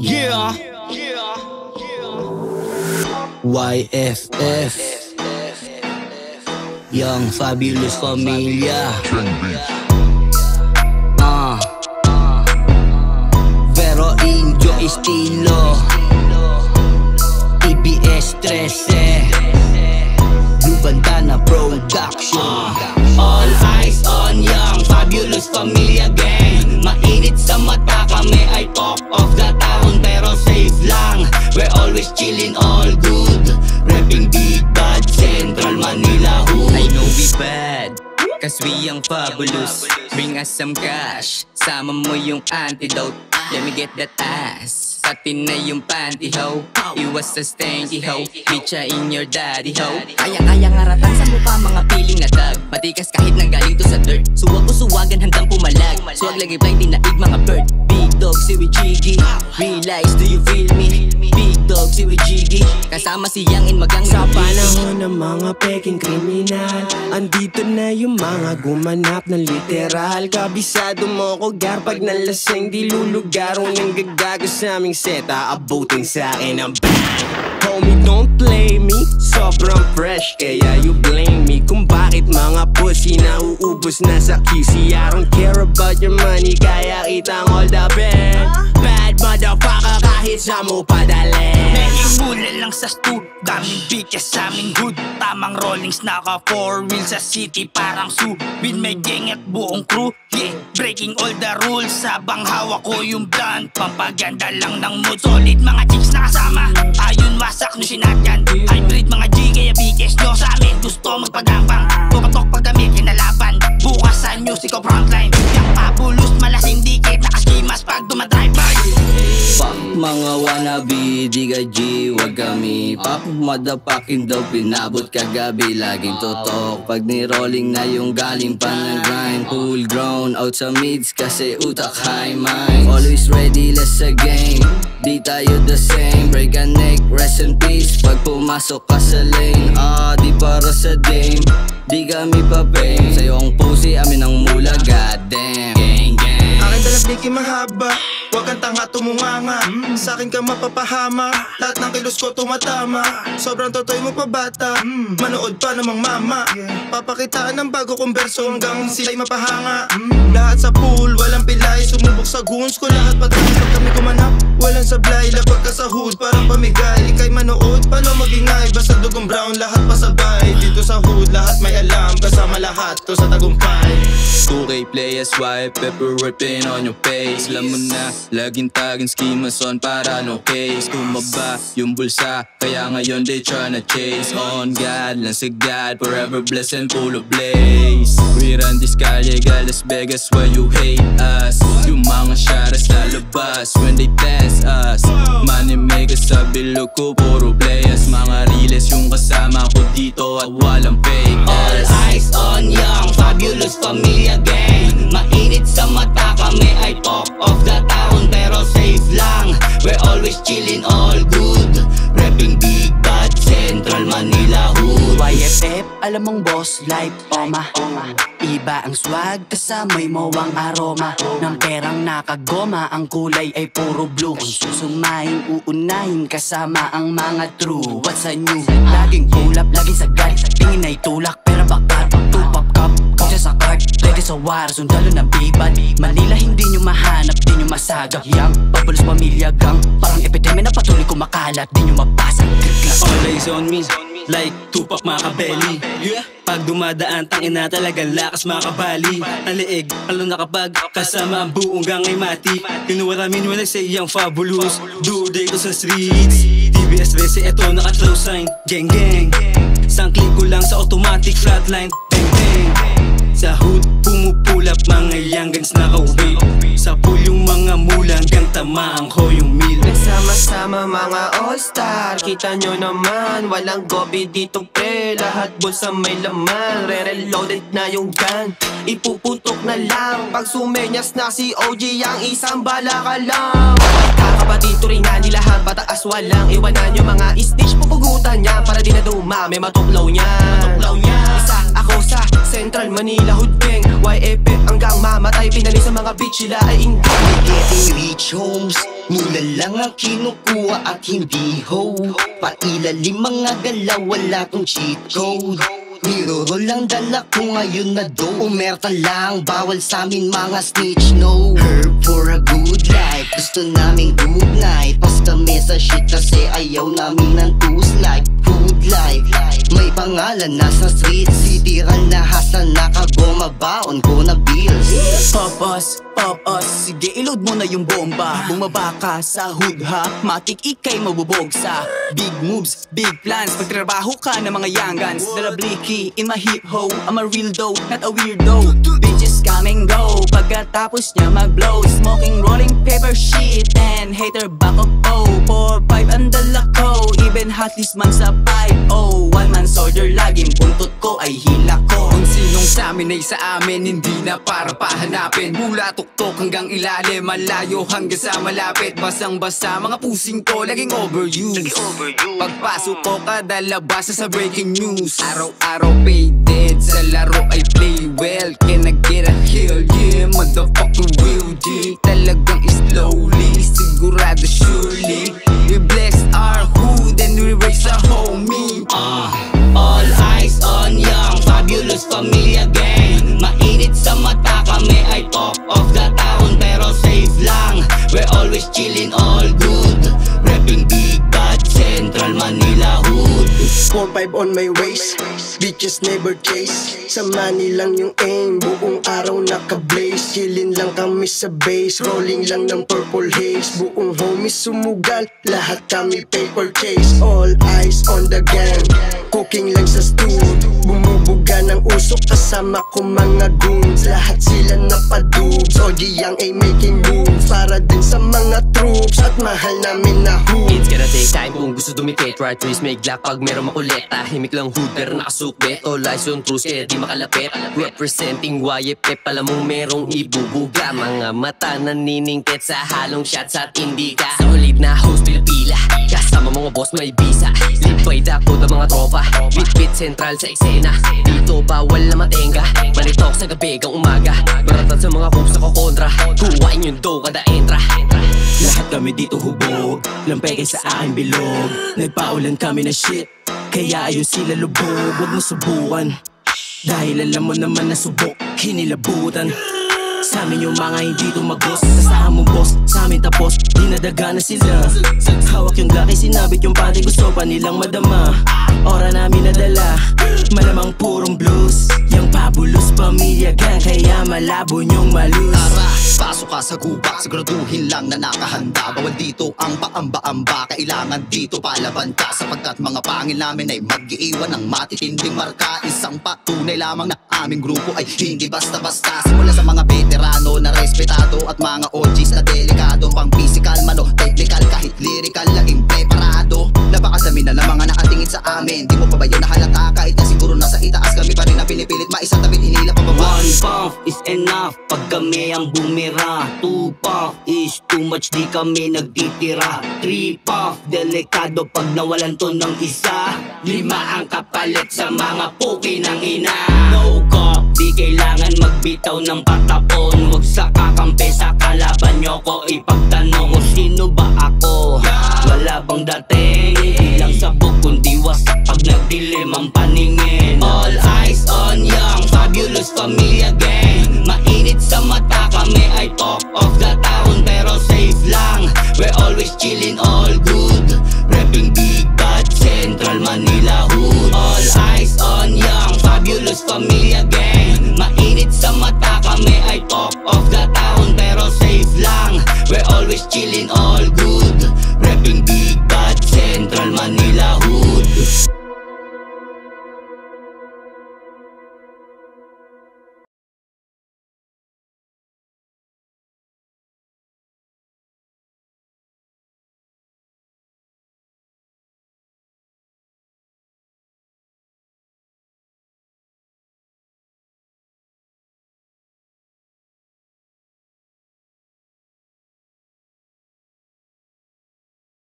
Yeah. YFF, Young Fabulous Familia. Vero Indio estilo TBS 13 Blue Bandana Production. All eyes on Young Fabulous Familia Gang. Mainit sa mata, kami ay talk of the town, pero safe lang, we're always chillin' all good. Rapping Big Bad Central Manila hood. I know we bad, cause we Young Fabulous. Bring us some cash, sama mo yung antidote. Let me get that ass, pati na yung panty ho. Iwas sa stanky ho, bitcha in your daddy ho. Kaya ngaratan sa mukha mga piling na tag. Matikas kahit nanggaling to sa dirt. Suwag o suwagan handang pumalag. Suwag lagi blind dinaig mga bird. Big dog si Wijigi, realize do you feel me? Big dog si Wijigi, kasama si Young in magang sa panahon ng mga peking kriminal, andito na yung mga gumanap na literal. Kabisado mo ko gar pag nalasing, di lulugar. Walang gagago sa aming seta, abutin sa akin ang bang. Homie, don't play me, sobrang fresh, kaya you blame me kung bakit mga pussy na uubos na sa QC. I don't care about your money, kaya kitang all the bad. Bad motherfucker kahit sa mo padali. May imula lang sa stu, daming bitches sa aming hood. Tamang rollings naka 4 wheels sa city parang zoo. With my gang at buong crew, yeah, breaking all the rules. Habang hawak ko yung blunt, pampaganda lang ng mood. Solid mga chicks na kasama, ayun wasak nyo sinadyan. Hybrid mga G, kaya bitches nyo sa amin gusto magpadampang. Pupatok pag damit kinalaban, bukas sa music o frontline. Young Fabulous, malasing dikit, nakaskimas pag dumadrive by. Fuck mga wannabe, di ka G, wag kami. Pop motherfucking daw, pinabot kagabi. Laging totok pag ni-rolling na yung galing pa ng grind. Full grown out sa mids kasi utak high mind. Always ready, let's a game, di tayo the same. Break a neck, rest in peace pag pumasok ka sa lane. Di para sa dame, di kami pa fame. Sa'yo ang pussy, amin ang mula, goddamn. Gang gang. Aking dalagdiki mahaba, huwag kang tanga tumunganga. Sa'kin ka mapapahama, lahat ng kilos ko tumatama. Sobrang totoy mo pa bata, manood pa namang mama. Papakitaan ng bago kong berso hanggang sila'y mapahanga. Lahat sa pool, walang pilay, sumubok sa goons ko. Lahat patapos pag kami kumanap, walang sablay. Lapag ka sa hood, parang pamigay. Ika'y manood, paano magingay? Basta dugong brown, lahat pasabay. Dito sa hood, lahat may alam, kasama lahat to sa tagumpay. 2K players, wipe, pepper ripping on your face. Alam mo na, laging tagin schemas on para no case. Tumaba yung bulsa, kaya ngayon they tryna chase. On God, lang si God, forever blessed and full of blaze. We run this calle, Las Vegas, where you hate us. Yung mga sharas na labas when they test us. Money makers sa bilog ko, puro players. Mga reels yung kasama ko dito at walang fake. All eyes on Young Fabulous Familia Gang. Mainit sa mata, kami ay talk of the town, pero safe lang, we're always chillin' all good. Rapping Big Bad Central Manila hood. YFF, alam mong boss, life, oma. Iba ang swag, kasamay mo ang aroma ng perang nakagoma, ang kulay ay puro blue. Kung susumahin, uunahin, kasama ang mga true. What's a new? Laging kulap, laging sagad, tingin ay tulak, pera bakat, tupap cup, kaya sa card, ready sa war, sundalo ng bibad. Manila hindi nyo mahanap, di nyo masagap. Young Fabulous Familia Gang, parang epidemya na patuloy kumakalat, di nyo mapasag. All eyes on me, like Tupac Makabeli. Pag dumadaan, tangina talagang lakas makabali. Ang liig, palo na kapag kasama ang buong gang ay mati. Tinuwaramin mo na sa Young Fabulous, do dito sa streets. TBS 13, eto naka-throw sign, gang gang. Sangklik ko lang sa automatic flatline, bang bang. Sa hood, pumupulap mga young guns naka-wave. Sa pool yung mga mula hanggang tamaan ko yung meal. Nagsama-sama mga all-star, kita nyo naman, walang gobi dito pre. Lahat bulsa may laman, re-reloaded na yung gun. Ipuputok na lang, pag sumenyas na si OG, ang isang bala ka lang. Kakapatid turingan nilahan, pataas walang iwanan. Yung mga stage pupugutan niya, para di na dumami matuklaw niya. Isa ako sa Central Manila Hood Gang, YFF ang hanggang mamatay. Pinali sa mga bitch, sila ay ingay. Getting rich homes, mula lang ang kinukuha at hindi ho. Pailalim mga galaw, wala tong cheat code. Nirorol lang dala ko ngayon na do. Umerta lang, bawal sa amin mga snitch, no. Herb for a good life, gusto naming good night. Pas kami sa shit kasi ayaw namin ng two-slide. Good life, may pangalan nasa street. Sitiran na hasa nakagoma, baon ko na bills. Pop us, sige iload mo na yung bomba. Bumaba ka sa hood ha, matik ikay mabubog sa big moves, big plans. Pagtrabaho ka ng mga young guns, dala blicky in my hip ho. I'm a real dough, not a weirdo. Bitches come and go, pagkatapos niya mag-blow. Smoking, rolling paper shit, and hater back up oh. 4-5 ang dala ko, even hotlist man sa 5-0. One man soldier, laging buntot ko ay hila ko. Kung sinong sa amin ay sa amin, hindi na para pahanapin. Mula tuktok hanggang ilalim, malayo hanggang sa malapit. Basang-basa mga pusing ko, laging overused. Pagpasok ko kada labas sa breaking news. Araw-araw faded, sa laro ay play well. Can I get a hell yeah, motherfucker real G. Talagang slowly, sigurado surely. We bless our hood and we raise our homie. All eyes on young, fabulous familia gang. Mainit sa mata kami ay talk of the town, pero safe lang. We're always chillin' all good. Repping Big Bad, Central Manila hood. 4-5 on my waist, bitches never chase. Sa money lang yung aim, buong araw naka-blaze. Chillin' lang kami sa base, rolling lang ng purple haze. Buong homies sumugal, lahat kami paper chase. All eyes on the gang, cooking lang sa stew. Bumubuga ng usok kasama ko mga goons. Lahat sila napadubs, OG Young ay making moves para din sa mga troops. At mahal namin na hood. It's gonna take time kung gusto dumikit. Right twist, make black pag meron makulit. Tahimik lang hood pero nakasukbet. All eyes on truth, kaya di makalapit. Representing YFP, pala mong merong ibubuga. Mga mata naniningkit sa halong shots at indika. Sa ulit na host pila-pila, kasama mga boss may bisa. Limpay dako ng mga tropa, bit-bit central sa eksena. Dito bawal na matenga, manitok sa gabi hanggang umaga. Baratan sa mga hoops na kokontra, kuwain yung dough kada entra. Lahat kami dito hubog, lampegay sa aking bilog. Nagpaulan kami na shit, kaya ayun sila lubog. Huwag mo subukan, dahil alam mo naman na subok hinilabutan. Sa amin yung mga hindi tumagos, tasahan mo boss, sa amin tapos dinadaga na sila. Hawak yung gaki, sinabit yung panty, gusto pa nilang madama. Ora namin nadala, malamang purong blues. Yung fabulous pamilya gang, kaya malabo nyong malus. Tara, pasok ka sa gubat, siguraduhin lang na nakahanda. Bawal dito ang paamba-amba, kailangan dito palaban ka. Sapagkat mga pangil namin ay mag-iiwan ng matitinding marka. Isang patunay lamang na aming grupo ay hindi basta-basta. Simula sa mga veterano na respetado at mga OGs na delikado. Pang physical man o technical, kahit lyrical, laging preparado. Napakasami na ng mga nakatingin sa amin. Di mo pa ba yun nahalata, kahit na siguro nasa itaas kami pa rin na pinipilit maisatawid, hinila pababa. 1 puff is enough pag kami ang bumira. 2 puff is too much, di kami nagtitira. 3 puff, delikado pag nawalan to ng isa. 5 ang kapalit sa mga puki ng ina. No cop, di kailangan magbitaw ng patapon. Huwag sa kakampi sa kalaban nyo ko ipagtanong kung sino ba ako. Wala bang dating, hindi lang sabog kundi wasak pag nagdilim ang paningin. All eyes on young, fabulous familia gang. Mainit sa mata kami ay talk of the town, pero safe lang. We're always chillin' all good. Repping Big Bad, Central Manila hood. All eyes on young, fabulous familia gang. Mainit sa mata kami ay talk of the town, pero safe lang. We're always chillin' all good.